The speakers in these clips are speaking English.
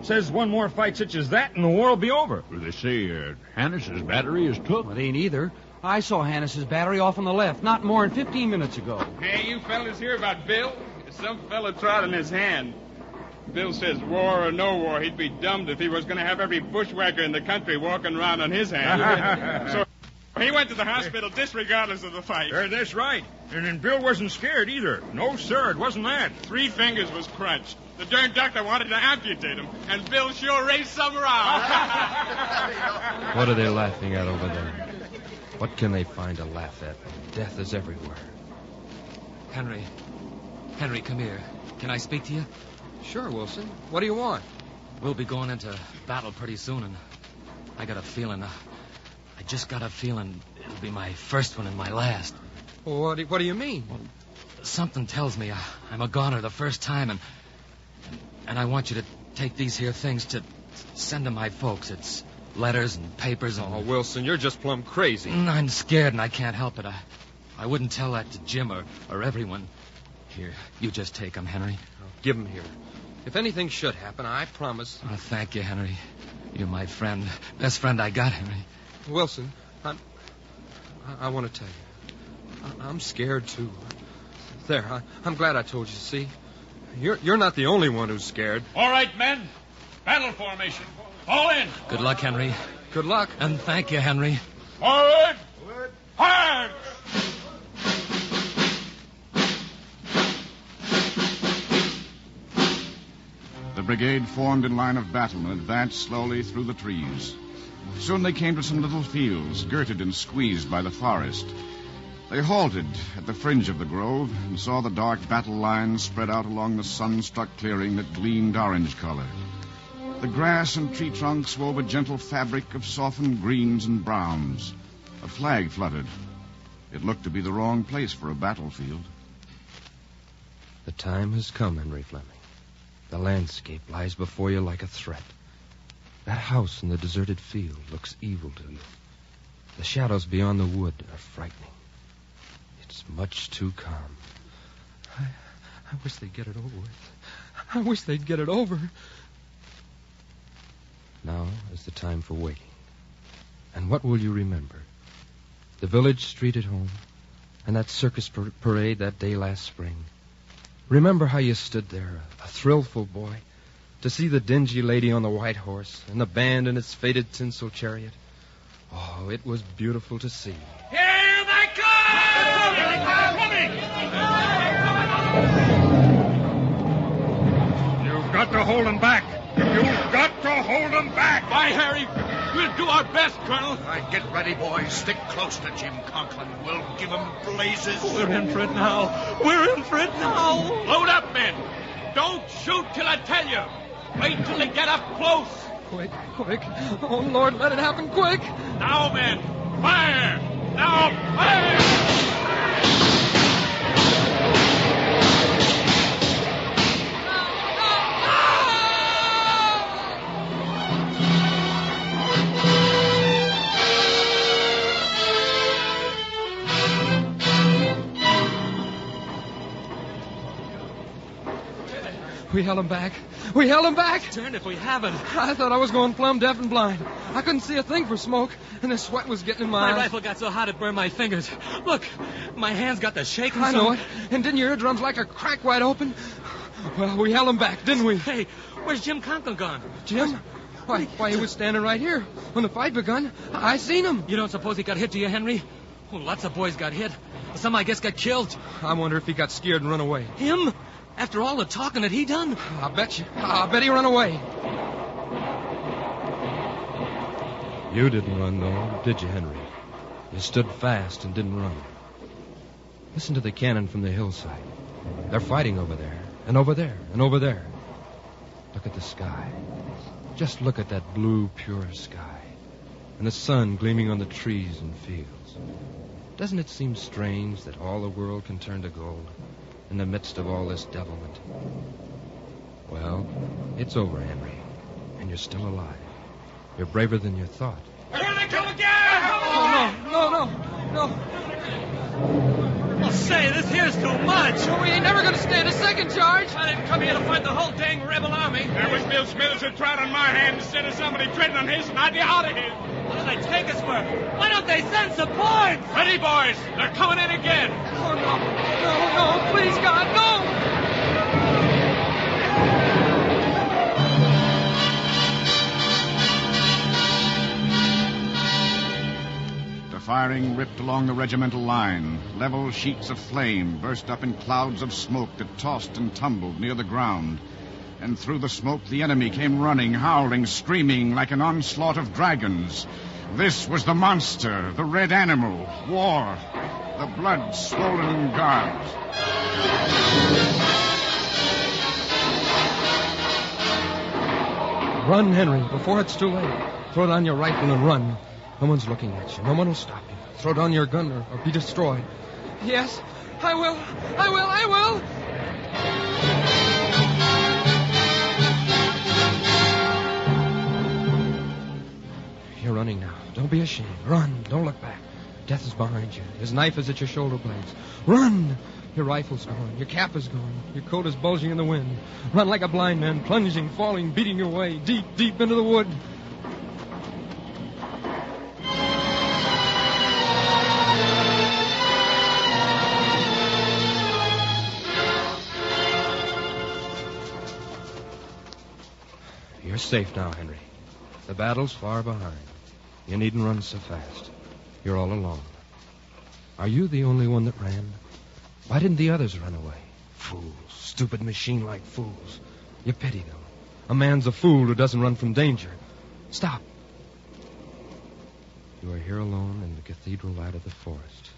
Says one more fight such as that and the war will be over. Well, they say Hannis's battery is took. Well, it ain't either. I saw Hannis's battery off on the left not more than 15 minutes ago. Hey, you fellas hear about Bill? Some fella trod on his hand. Bill says war or no war, he'd be dummed if he was going to have every bushwhacker in the country walking around on his hand. So he went to the hospital disregardless of the fight. That's right. And then Bill wasn't scared either. No, sir, it wasn't that. 3 fingers was crunched. The darn doctor wanted to amputate him, and Bill sure raised some row. What are they laughing at over there? What can they find to laugh at? Death is everywhere. Henry, come here. Can I speak to you? Sure, Wilson. What do you want? We'll be going into battle pretty soon, and I got a feeling, I just got a feeling it'll be my first one and my last. Well, what do you mean? Well, something tells me I'm a goner the first time, and I want you to take these here things to send to my folks. It's letters and papers and... Oh, Wilson, you're just plumb crazy. I'm scared and I can't help it. I wouldn't tell that to Jim or everyone. Here, you just take them, Henry. Give them here. If anything should happen, I promise... Oh, thank you, Henry. You're my friend. Best friend I got, Henry. Wilson, I want to tell you. I'm scared, too. There, I'm glad I told you, see? You're not the only one who's scared. All right, men. Battle formation. All in. Good luck, Henry. Good luck. And thank you, Henry. Forward. Hard. The brigade formed in line of battle and advanced slowly through the trees. Soon they came to some little fields, girted and squeezed by the forest. They halted at the fringe of the grove and saw the dark battle lines spread out along the sun-struck clearing that gleamed orange color. The grass and tree trunks wove a gentle fabric of softened greens and browns. A flag fluttered. It looked to be the wrong place for a battlefield. The time has come, Henry Fleming. The landscape lies before you like a threat. That house in the deserted field looks evil to you. The shadows beyond the wood are frightening. It's much too calm. I wish they'd get it over with. I wish they'd get it over. Now is the time for waiting. And what will you remember? The village street at home, and that circus parade that day last spring. Remember how you stood there, a thrillful boy, to see the dingy lady on the white horse and the band in its faded tinsel chariot. Oh, it was beautiful to see. Here they come! Here they come! You've got to hold them back. You've got to hold them back. By Harry, we'll do our best, Colonel. All right, get ready, boys. Stick close to Jim Conklin. We'll give him blazes. We're in for it now. We're in for it now. Load up, men. Don't shoot till I tell you. Wait till they get up close. Quick. Oh, Lord, let it happen quick. Now, men, fire. Now, fire. We held him back. We held him back. Darn if we haven't. I thought I was going plumb deaf and blind. I couldn't see a thing for smoke, and the sweat was getting in my eyes. My rifle got so hot it burned my fingers. Look, my hands got the shaking. I know it. And didn't your eardrums like a crack wide open? Well, we held him back, didn't we? Hey, where's Jim Conklin gone? Jim? Why, he was standing right here. When the fight begun, I seen him. You don't suppose he got hit, do you, Henry? Oh, lots of boys got hit. Some, I guess, got killed. I wonder if he got scared and run away. Him? After all the talking that he done? I bet you. I bet he run away. You didn't run, though, did you, Henry? You stood fast and didn't run. Listen to the cannon from the hillside. They're fighting over there, and over there, and over there. Look at the sky. Just look at that blue, pure sky. And the sun gleaming on the trees and fields. Doesn't it seem strange that all the world can turn to gold in the midst of all this devilment? Well, it's over, Henry. And you're still alive. You're braver than you thought. Here they come again! Oh, no. Oh, say, this here's too much. Well, we ain't never going to stand a second charge. I didn't come here to fight the whole dang rebel army. That was Bill Smithers who trod on my hand instead of somebody treading on his, and I'd be out of here. What do they take us for? Why don't they send support? Ready, boys. They're coming in again. Oh, no. No, please, God, no! The firing ripped along the regimental line. Level sheets of flame burst up in clouds of smoke that tossed and tumbled near the ground. And through the smoke, the enemy came running, howling, screaming like an onslaught of dragons. This was the monster, the red animal, war, the blood-swollen god. Run, Henry, before it's too late. Throw down your rifle and run. No one's looking at you. No one will stop you. Throw down your gun or be destroyed. Yes, I will. You're running now. Don't be ashamed. Run. Don't look back. Death is behind you. His knife is at your shoulder blades. Run! Your rifle's gone. Your cap is gone. Your coat is bulging in the wind. Run like a blind man, plunging, falling, beating your way deep, deep into the wood. You're safe now, Henry. The battle's far behind. You needn't run so fast. You're all alone. Are you the only one that ran? Why didn't the others run away? Fools. Stupid machine-like fools. You pity them. A man's a fool who doesn't run from danger. Stop. You are here alone in the cathedral light of the forest.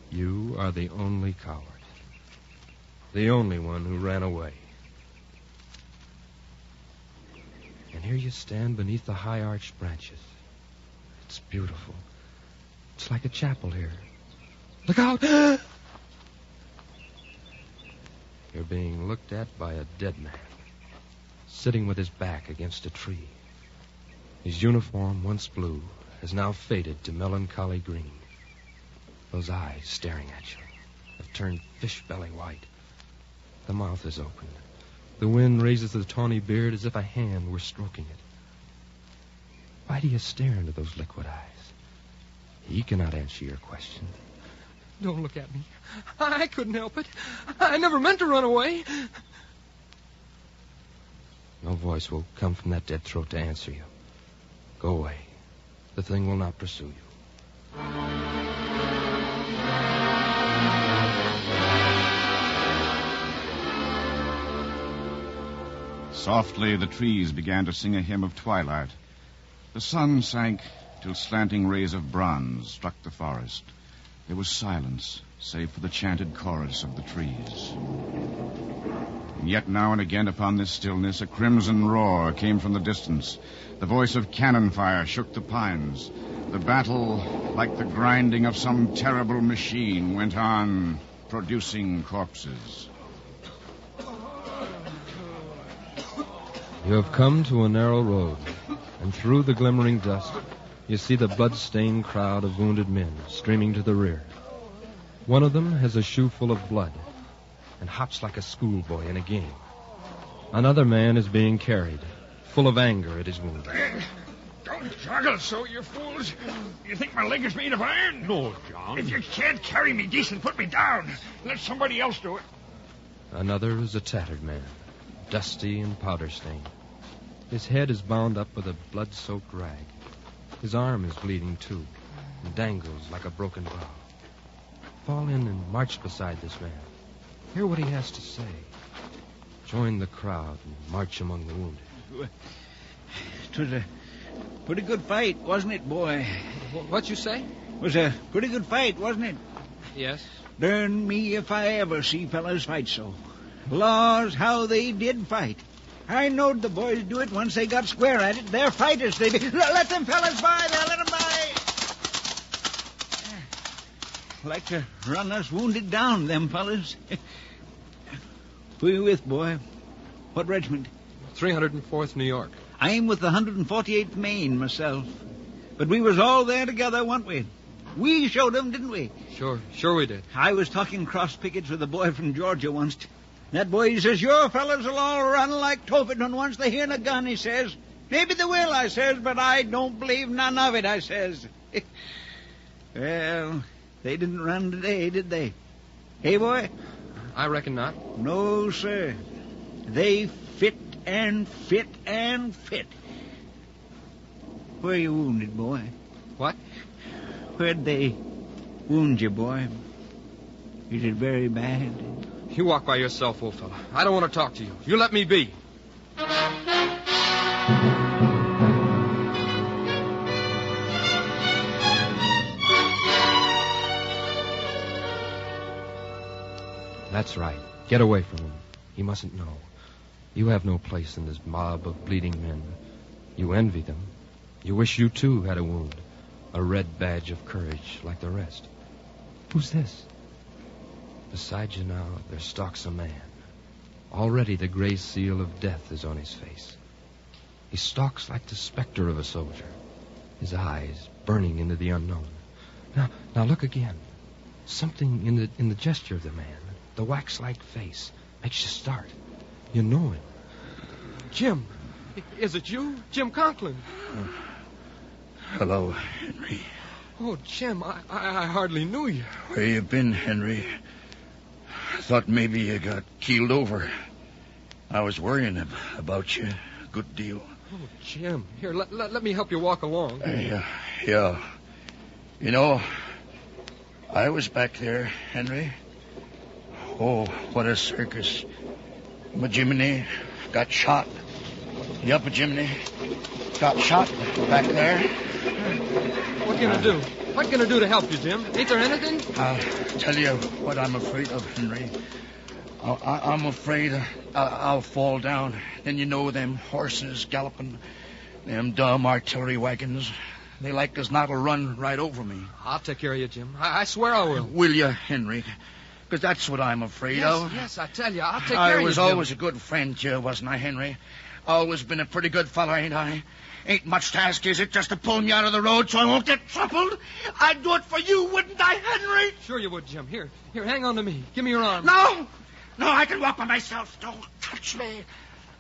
You are the only coward. The only one who ran away. And here you stand beneath the high arched branches. It's beautiful. It's like a chapel here. Look out! You're being looked at by a dead man, sitting with his back against a tree. His uniform, once blue, has now faded to melancholy green. Those eyes staring at you have turned fish-belly white. The mouth is opened. The wind raises the tawny beard as if a hand were stroking it. Why do you stare into those liquid eyes? He cannot answer your question. Don't look at me. I couldn't help it. I never meant to run away. No voice will come from that dead throat to answer you. Go away. The thing will not pursue you. Softly, the trees began to sing a hymn of twilight. The sun sank till slanting rays of bronze struck the forest. There was silence, save for the chanted chorus of the trees. And yet now and again upon this stillness, a crimson roar came from the distance. The voice of cannon fire shook the pines. The battle, like the grinding of some terrible machine, went on, producing corpses. You have come to a narrow road, and through the glimmering dust, you see the blood-stained crowd of wounded men streaming to the rear. One of them has a shoe full of blood and hops like a schoolboy in a game. Another man is being carried, full of anger at his wound. Don't joggle so, you fools. You think my leg is made of iron? No, John. If you can't carry me decent, put me down. Let somebody else do it. Another is a tattered man, dusty and powder-stained. His head is bound up with a blood-soaked rag. His arm is bleeding, too, and dangles like a broken bow. Fall in and march beside this man. Hear what he has to say. Join the crowd and march among the wounded. It was a pretty good fight, wasn't it, boy? What'd you say? It was a pretty good fight, wasn't it? Yes. Darn me if I ever see fellas fight so. Laws, how they did fight. I knowed the boys do it once they got square at it. They're fighters, they be. Let them fellas by there, let them by. Like to run us wounded down, them fellas. Who you with, boy? What regiment? 304th New York. I'm with the 148th Maine myself. But we was all there together, weren't we? We showed 'em, didn't we? Sure we did. I was talking cross pickets with a boy from Georgia once. That boy, he says, your fellas will all run like Tophet when once they hear a gun, he says. Maybe they will, I says, but I don't believe none of it, I says. Well, they didn't run today, did they? Hey, boy? I reckon not. No, sir. They fit and fit and fit. Where you wounded, boy? What? Where'd they wound you, boy? Is it very bad? You walk by yourself, old fella. I don't want to talk to you. You let me be. That's right. Get away from him. He mustn't know. You have no place in this mob of bleeding men. You envy them. You wish you, too, had a wound. A red badge of courage like the rest. Who's this? Beside you now, there stalks a man. Already the gray seal of death is on his face. He stalks like the specter of a soldier, his eyes burning into the unknown. Now look again. Something in the gesture of the man, the wax-like face, makes you start. You know him. Jim, is it you? Jim Conklin. Hello, Henry. Oh, Jim, I hardly knew you. Where you been, Henry? I thought maybe you got keeled over. I was worrying about you a good deal. Oh, Jim, here, let me help you walk along. Yeah. You know, I was back there, Henry. Oh, what a circus. My Jiminy got shot. The upper Jiminy got shot back there. What can I do? What can I do to help you, Jim? Ain't there anything? I'll tell you what I'm afraid of, Henry. I'm afraid I'll fall down. Then you know them horses galloping, them dumb artillery wagons. They like as not'll run right over me. I'll take care of you, Jim. I swear I will. Will you, Henry? Because that's what I'm afraid of. Yes, I tell you, I'll take care of you, I was Jim. always a good friend to you, wasn't I, Henry? Always been a pretty good fellow, ain't I? Ain't much to ask, is it, just to pull me out of the road so I won't get trampled? I'd do it for you, wouldn't I, Henry? Sure you would, Jim. Here, hang on to me. Give me your arm. No, I can walk by myself. Don't touch me.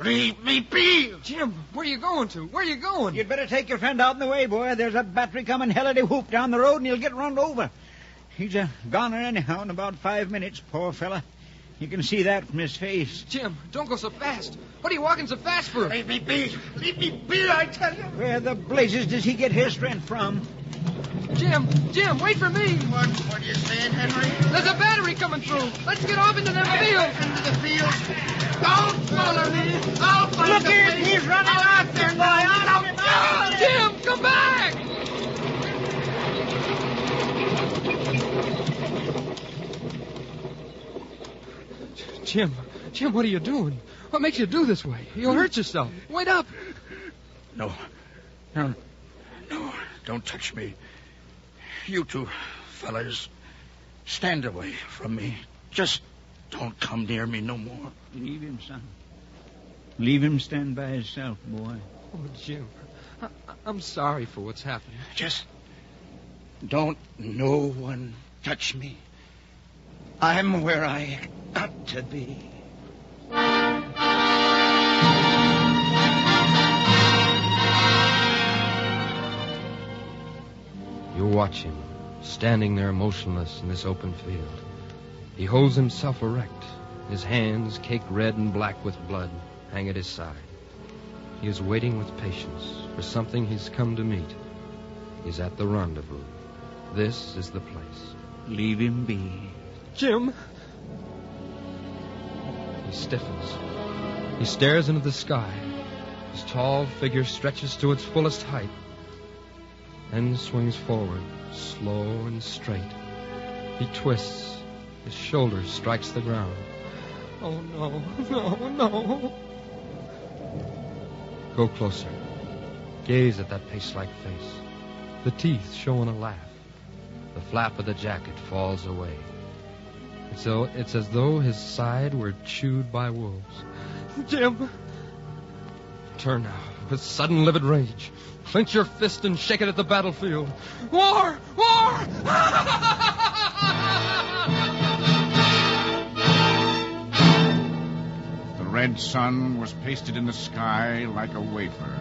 Leave me be. Jim, where are you going to? Where are you going? You'd better take your friend out in the way, boy. There's a battery coming hellity-whoop down the road, and he'll get run over. He's a goner anyhow in about 5 minutes, poor fella. You can see that from his face. Jim, don't go so fast. What are you walking so fast for? Leave me be. Leave me be, I tell you. Where the blazes does he get his strength from? Jim, wait for me. What are you saying, Henry? There's a battery coming through. Let's get off into them fields. Into the fields? Don't follow me. I'll find Look here, he's running out there, boy. Jim, come back. Jim, what are you doing? What makes you do this way? You'll hurt yourself. Wait up. No, don't touch me. You two fellas, stand away from me. Just don't come near me no more. Leave him, son. Leave him stand by himself, boy. Oh, Jim, I'm sorry for what's happened. Just don't no one touch me. I'm where I got to be. You watch him, standing there motionless in this open field. He holds himself erect. His hands, caked red and black with blood, hang at his side. He is waiting with patience for something he's come to meet. He's at the rendezvous. This is the place. Leave him be. Jim! He stiffens. He stares into the sky. His tall figure stretches to its fullest height, then swings forward, slow and straight. He twists. His shoulder strikes the ground. Oh, no. Go closer. Gaze at that paste-like face. The teeth show in a laugh. The flap of the jacket falls away. It's as though his side were chewed by wolves. Jim! Turn now, with sudden livid rage. Clench your fist and shake it at the battlefield. War! War! The red sun was pasted in the sky like a wafer.